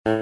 Bago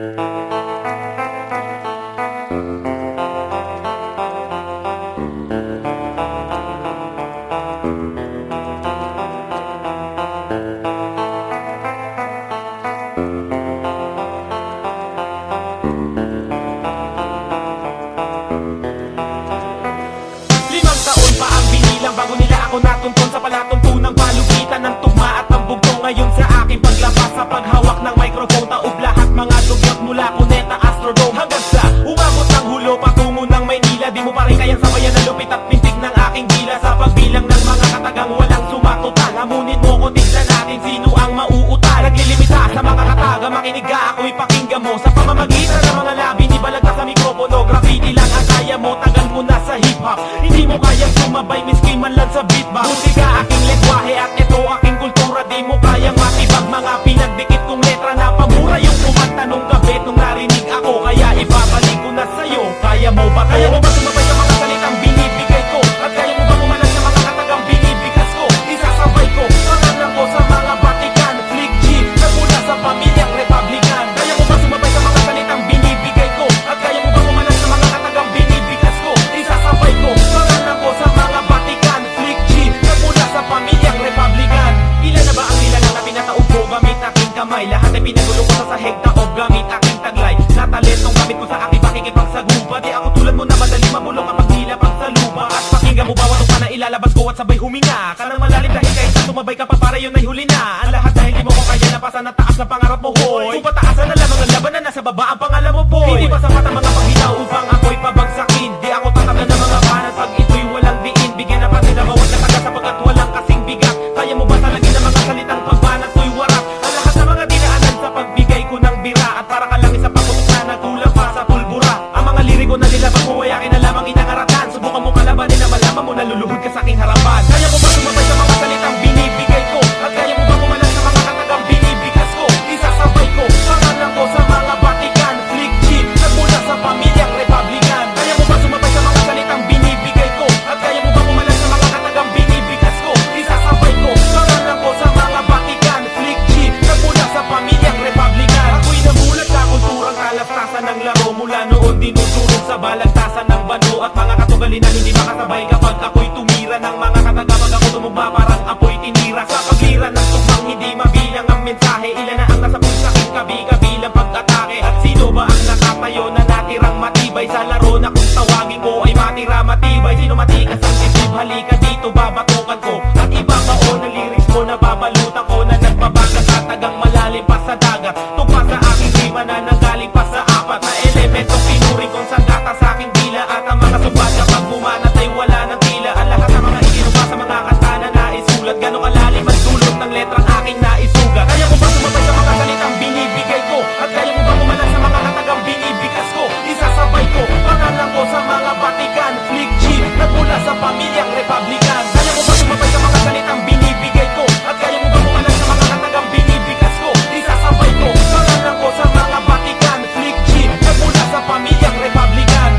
nila ako natuntun sa palatuntunang palugitan ng tugma at ang bugtong. Ngayon sa aking paglabas sa paghawak ng microphone, taob lahat mga dugyot mula Cuneta, Astrodome hanggang sa umabot ng hulo patungo ng Maynila. Di mo pa rin kayang sabayan na lupit at pintig ng aking dila sa pagbilang ng mga katagang walang sumatotal. Hamunin mo ko, tignan natin sino ang mauutal. Naglilimita sa mga kataga, makinig ka, ako'y pakinggan mo. Sa pamamagitan ng mga labi, ni balagtas sa mikropono. Graffiti lang ang kaya mo, tagal mo na sa hip-hop. Hindi mo kayang sumabay, miski man lang sa beatbox. Musika aking lengguwahe at ito aking kultura. Di mo kayang matibag mga pinagdikit kong letra na pamura. Yung kumanta nung gabi nung narinig ako, kaya ibabalik ko na sa'yo. Kaya mo ba? Kaya mo ba sumabay sa mga salitang binibigay ko? At kaya mo ba kumalag sa mga katagang binibigas ko? Isasabay ko, pangalan ko sa mga Vatican, Flick G, nagmula sa pamilyang Republican. Kaya mo ba sumabay sa mga salitang binibigay ko? At kaya mo ba kumalag sa mga katagang binibigas ko? Isasabay ko, pangalan ko sa mga Vatican, Flick G, nagmula sa pamilyang Republican. Ilan na ba ang nilalang na pinataob ko gamit aking kamay? Lahat ay pinagulo ko sa sahig taob gamit aking taglay. Natalentong gamit ko sa aking pakikipagsagupa. Di ako tulad mo na madali mabulong kapag nilapag sa lupa. At pakinggan mo bawat ka na ilalabas ko at sabay huminga ka ng malalim dahil kahit sa tumabay ka pa para yun ay huli na. Ang lahat dahil di mo ko kaya napasan na taas na pangarap mo, hoy. Kung pataasan na lamang ang laban na nasa baba ang pangalan mo, boy. Hindi pa sapat ang mga paghitaw upang ako'y pabagsakin. Di ako tatablan ng mga banat pag ito'y walang diin. Bigyan na pati na bawat nataga sapagkat walang kasing bigat. Kaya mo ba talagin ng mga salitang pagbanat ko'y warak? Ang lahat ng mga dinaanan sa pagbigay ko ng bira. At para ka lang isa paputok na nagkulang pa sa pulbura. Ang mga liriko na nilabas mo ay akin na lamang inangaratan. Subukan mo kalabanin na malaman mo na luluhod ka sa aking harapan. Kaya mo ba sumabay sa mga salitang binibigay ko? At kaya mo ba kumalag sa mga katagang binibigas ko? Isasabay ko, pangalan ko sa mga Vatican, Flick G, nagmula sa pamilyang Republican. Kaya mo ba sumabay sa mga salitang binibigay ko? At kaya mo ba kumalag sa mga katagang binibigas ko? Isasabay ko, pangalan ko sa mga Vatican, Flick G, nagmula sa pamilyang Republican. Ako'y namulat sa kulturang kalastasan ng laro. Mula noon dinudurog sa balagtasan ng bano at mga katugalin na hindi makasabay kapag ako'y tumira ng mga katagamag. Ako tumugma parang apoy tinira sa paglira ng tugmang hindi mabilang ang mensahe. Ilan na ang nasa pulsaking kabi-kabilang pag-atake. At sino ba ang nakatayo na natirang matibay sa laro na kung tawagin ko ay matira matibay? Sino matikas ang isip? Halika dito, babatukan ko. At ibabao ng lyrics mo na babalutan ko na nagbabagas at tagang malalim pa sa dagat. Tugma sa aking rima na nanggaling pa sa apat na elementong pinuring kong sandata sa aking dila. At ang mga subat kapag bumanat ay wala ng tila. Ang lahat ng mga ikinuba sa mga kanta na naisulat. Gano'ng kalalim ang dulot ng letrang aking naisugat. Kaya mo ba sumabay sa mga salitang binibigay ko? At kaya mo ba kumalag sa mga katagang binibigas ko? Isasabay ko, pangalan ko sa mga Vatican, Flick G, nagmula sa pamilyang Republican. Kaya mo ba sumabay sa mga salitang binibigay ko? At kaya mo ba kumalag sa mga katagang binibigas ko? Isasabay ko, pangalan ko sa mga Vatican, Flick G, nagmula sa pamilyang Republican.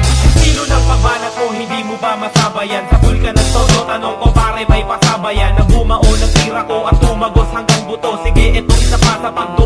Sino ng pagbanat ko, hindi mo ba masabayan? Sa pool ka ng todo, tanong ko pare may pasabayan. Na bumao ng tira ko at tumagos hanggang buto. Sige, ito isa pa sa pagdo